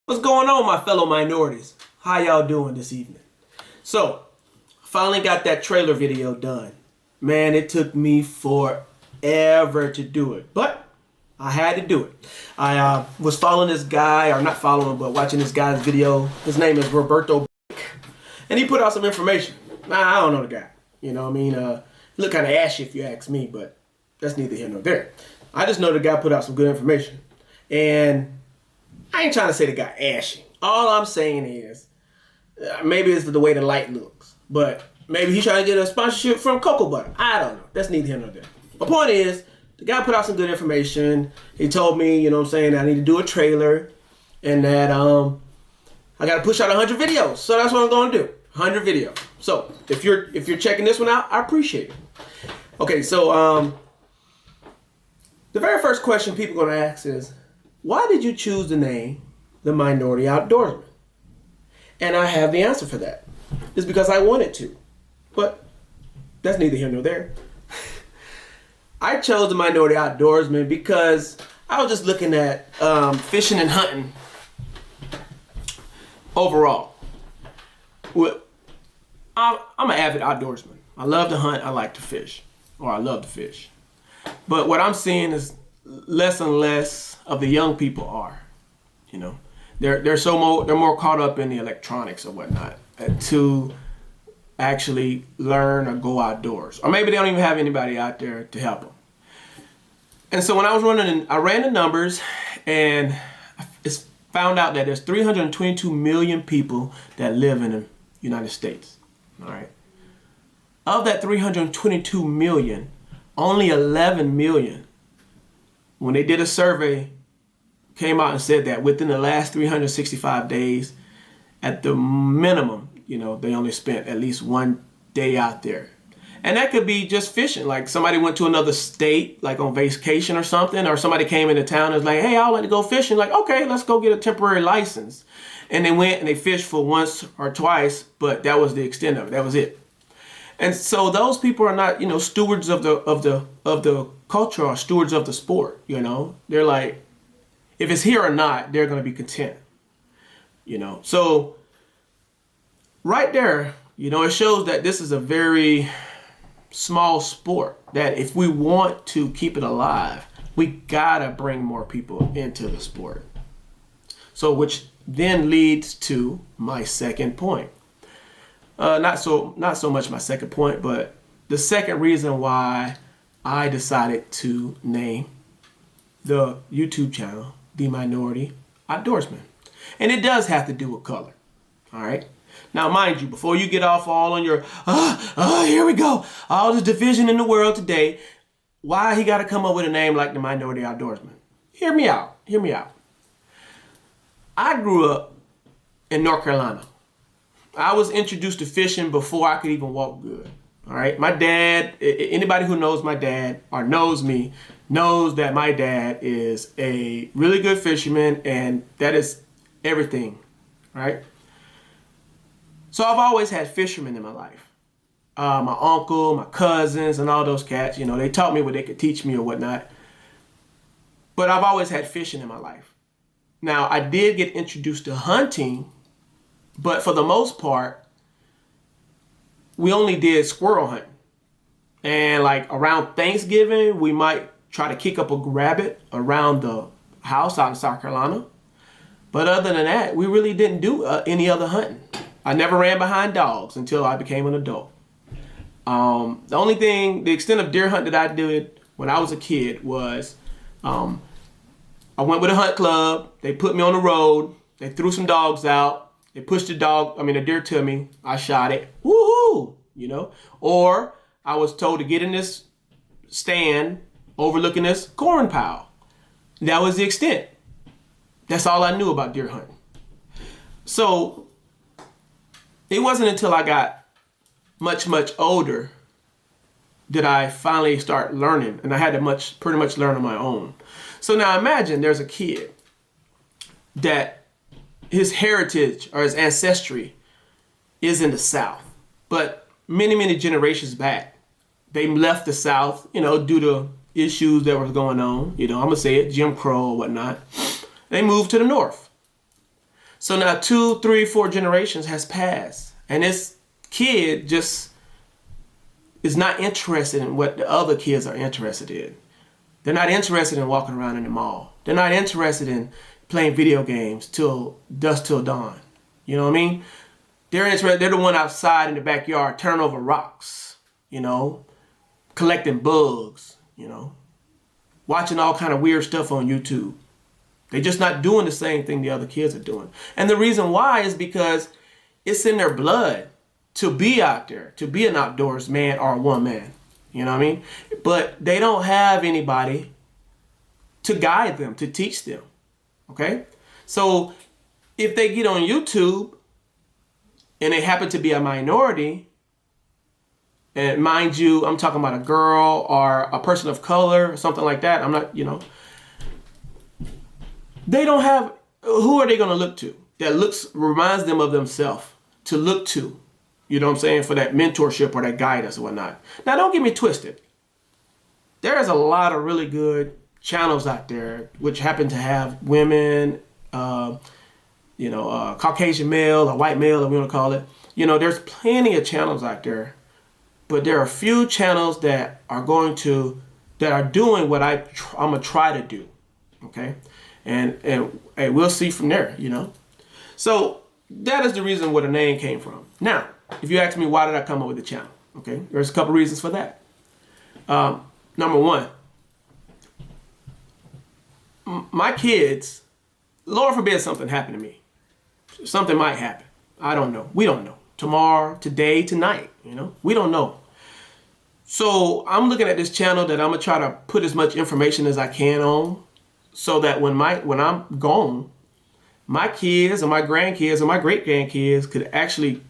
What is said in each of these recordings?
What's going on, my fellow minorities? How y'all doing this evening? So, finally got that trailer video done. Man, it took me forever to do it, but I had to do it. I was following this guy, or not following, but watching this guy's video. His name is Roberto, and he put out some information. I don't know the guy. You know what I mean? He looked kind of ashy if you ask me, but that's neither here nor there. I just know the guy put out some good information. And I ain't trying to say the guy ashy. All I'm saying is, maybe it's the way the light looks, but maybe he's trying to get a sponsorship from Cocoa Butter. I don't know. That's neither here nor there. The point is, the guy put out some good information. He told me, you know what I'm saying, I need to do a trailer, and that I got to push out 100 videos. So that's what I'm going to do. 100 videos. So if you're checking this one out, I appreciate it. Okay, so the very first question people are going to ask is, why did you choose the name The Minority Outdoorsman? And I have the answer for that. It's because I wanted to. But that's neither here nor there. I chose The Minority Outdoorsman because I was just looking at fishing and hunting overall. Well, I'm an avid outdoorsman. I love to hunt, I like to fish. Or I love to fish. But what I'm seeing is less and less of the young people are, you know, they're more caught up in the electronics or whatnot to actually learn or go outdoors, or maybe they don't even have anybody out there to help them. And so when I was running, I ran the numbers, and it's found out that there's 322 million people that live in the United States. All right, of that 322 million, only 11 million. When they did a survey, came out and said that within the last 365 days, at the minimum, you know, they only spent at least one day out there. And that could be just fishing. Like somebody went to another state, like on vacation or something, or somebody came into town and was like, hey, I would like to go fishing. Like, okay, let's go get a temporary license. And they went and they fished for once or twice, but that was the extent of it. That was it. And so those people are not, you know, stewards of the culture or stewards of the sport. You know, they're like, if it's here or not, they're going to be content. You know, so right there, you know, it shows that this is a very small sport. That if we want to keep it alive, we gotta bring more people into the sport. So, which then leads to my second point. Not so much my second point, but the second reason why I decided to name the YouTube channel The Minority Outdoorsman. And it does have to do with color. All right. Now, mind you, before you get off all on your, here we go, all this division in the world today, why he got to come up with a name like The Minority Outdoorsman? Hear me out. Hear me out. I grew up in North Carolina. I was introduced to fishing before I could even walk good. All right. My dad, anybody who knows my dad or knows me, knows that my dad is a really good fisherman, and that is everything. Right. So I've always had fishermen in my life. My uncle, my cousins, and all those cats, you know, they taught me what they could teach me or whatnot. But I've always had fishing in my life. Now, I did get introduced to hunting, but for the most part, we only did squirrel hunting. And like around Thanksgiving, we might try to kick up a rabbit around the house out in South Carolina. But other than that, we really didn't do any other hunting. I never ran behind dogs until I became an adult. The extent of deer hunt that I did when I was a kid was, I went with a hunt club. They put me on the road. They threw some dogs out. They pushed a deer to me. I shot it. Woohoo! You know? Or I was told to get in this stand overlooking this corn pile. That was the extent. That's all I knew about deer hunting. So it wasn't until I got much, much older that I finally start learning, and I had to pretty much learn on my own. So now imagine there's a kid that his heritage or his ancestry is in the South, but many, many generations back, they left the South, you know, due to issues that were going on. You know, I'm gonna say it, Jim Crow or whatnot. They moved to the North. So now 2, 3, 4 generations has passed, and this kid just is not interested in what the other kids are interested in. They're not interested in walking around in the mall. They're not interested in playing video games till dusk till dawn. You know what I mean? They're interested. They're the one outside in the backyard turning over rocks, you know, collecting bugs, you know, watching all kind of weird stuff on YouTube. They're just not doing the same thing the other kids are doing. And the reason why is because it's in their blood to be out there, to be an outdoors man or a woman. You know what I mean? But they don't have anybody to guide them, to teach them. Okay? So if they get on YouTube and they happen to be a minority, and mind you, I'm talking about a girl or a person of color or something like that. I'm not, you know. They don't have, who are they going to look to? That reminds them of themselves to look to. You know what I'm saying? For that mentorship or that guidance or whatnot. Now, don't get me twisted. There's a lot of really good channels out there which happen to have women, Caucasian male or white male, if we want to call it. You know, there's plenty of channels out there. But there are a few channels that are doing what I'm going to try to do. Okay? And we'll see from there, you know. So that is the reason where the name came from. Now, if you ask me why did I come up with the channel, okay, there's a couple reasons for that. Number one, my kids, Lord forbid something happened to me. Something might happen. I don't know. We don't know. Tomorrow, today, tonight, you know, we don't know. So I'm looking at this channel that I'm gonna try to put as much information as I can on, so that when I'm gone, my kids or my grandkids or my great grandkids could actually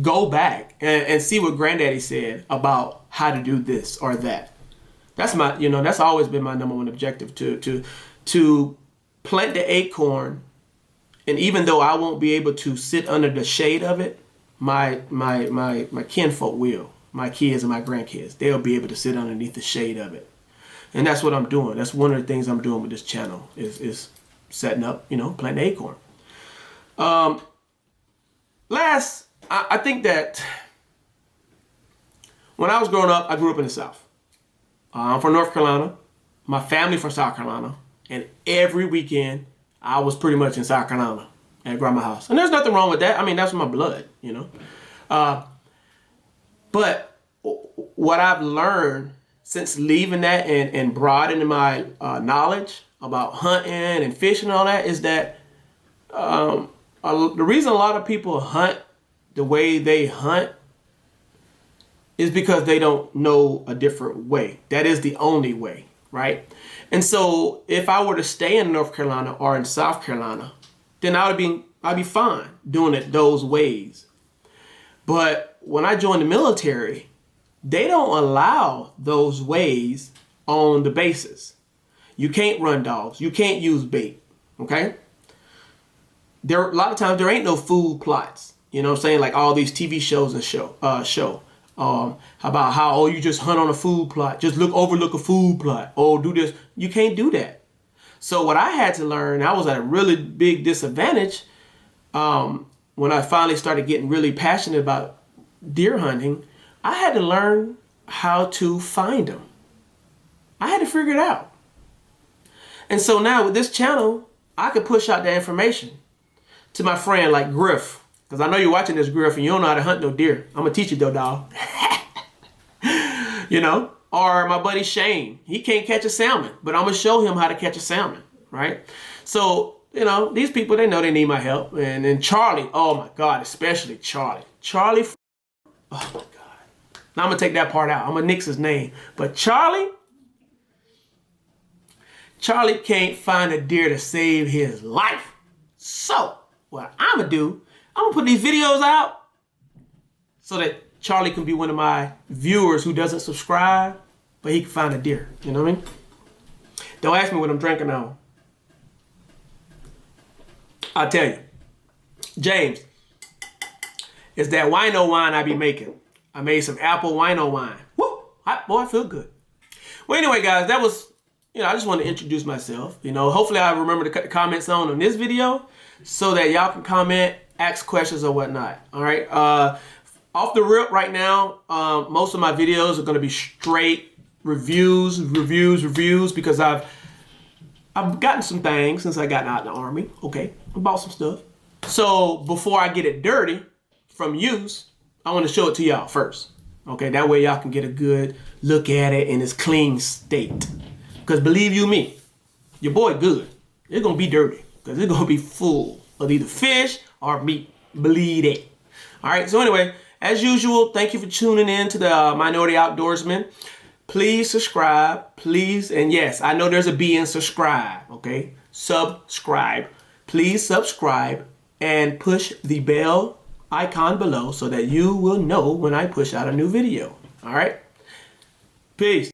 go back and see what granddaddy said about how to do this or that. That's that's always been my number one objective, to plant the acorn. And even though I won't be able to sit under the shade of it, my kinfolk will. My kids and my grandkids, they'll be able to sit underneath the shade of it. And that's what I'm doing. That's one of the things I'm doing with this channel is setting up, planting the acorn. I think that when I was growing up, I grew up in the South. I'm from North Carolina. My family from South Carolina. And every weekend, I was pretty much in South Carolina at grandma's house. And there's nothing wrong with that. I mean, that's my blood, But what I've learned since leaving that and broadening my knowledge about hunting and fishing and all that is that the reason a lot of people hunt the way they hunt is because they don't know a different way. That is the only way, right? And so if I were to stay in North Carolina or in South Carolina, then I'd be fine doing it those ways. But when I joined the military, they don't allow those ways on the bases. You can't run dogs. You can't use bait. Okay? A lot of times there ain't no food plots. You know what I'm saying? Like all these TV shows and show about how, you just hunt on a food plot. Just overlook a food plot. Oh, do this. You can't do that. So what I had to learn, I was at a really big disadvantage when I finally started getting really passionate about deer hunting. I had to learn how to find them. I had to figure it out. And so now with this channel, I could push out that information to my friend like Griff. Because I know you're watching this, Griff, and you don't know how to hunt no deer. I'm going to teach you though, dog. Or my buddy Shane. He can't catch a salmon, but I'm going to show him how to catch a salmon, right? So, these people, they know they need my help. And then Charlie, oh my God, especially Charlie. Charlie, oh my God. Now I'm going to take that part out. I'm going to nix his name. But Charlie can't find a deer to save his life. So what I'm going to do, I'm going to put these videos out so that Charlie can be one of my viewers who doesn't subscribe, but he can find a deer. You know what I mean? Don't ask me what I'm drinking on. I'll tell you. James, it's that wino wine I be making. I made some apple wino wine. Woo! Hot boy, I feel good. Well, anyway, guys, that was, I just want to introduce myself. Hopefully I remember to cut the comments on this video so that y'all can comment, ask questions or whatnot. All right. Off the rip right now, most of my videos are going to be straight reviews because I've gotten some things since I got out of the Army. Okay. I bought some stuff. So before I get it dirty from use, I want to show it to y'all first. Okay. That way y'all can get a good look at it in its clean state. Because believe you me, your boy good. It's going to be dirty because it's going to be full of either fish or meat. Believe it. All right. So anyway, as usual, thank you for tuning in to the Minority Outdoorsman. Please subscribe, please. And yes, I know there's a B in subscribe. Okay. Subscribe. Please subscribe and push the bell icon below so that you will know when I push out a new video. All right. Peace.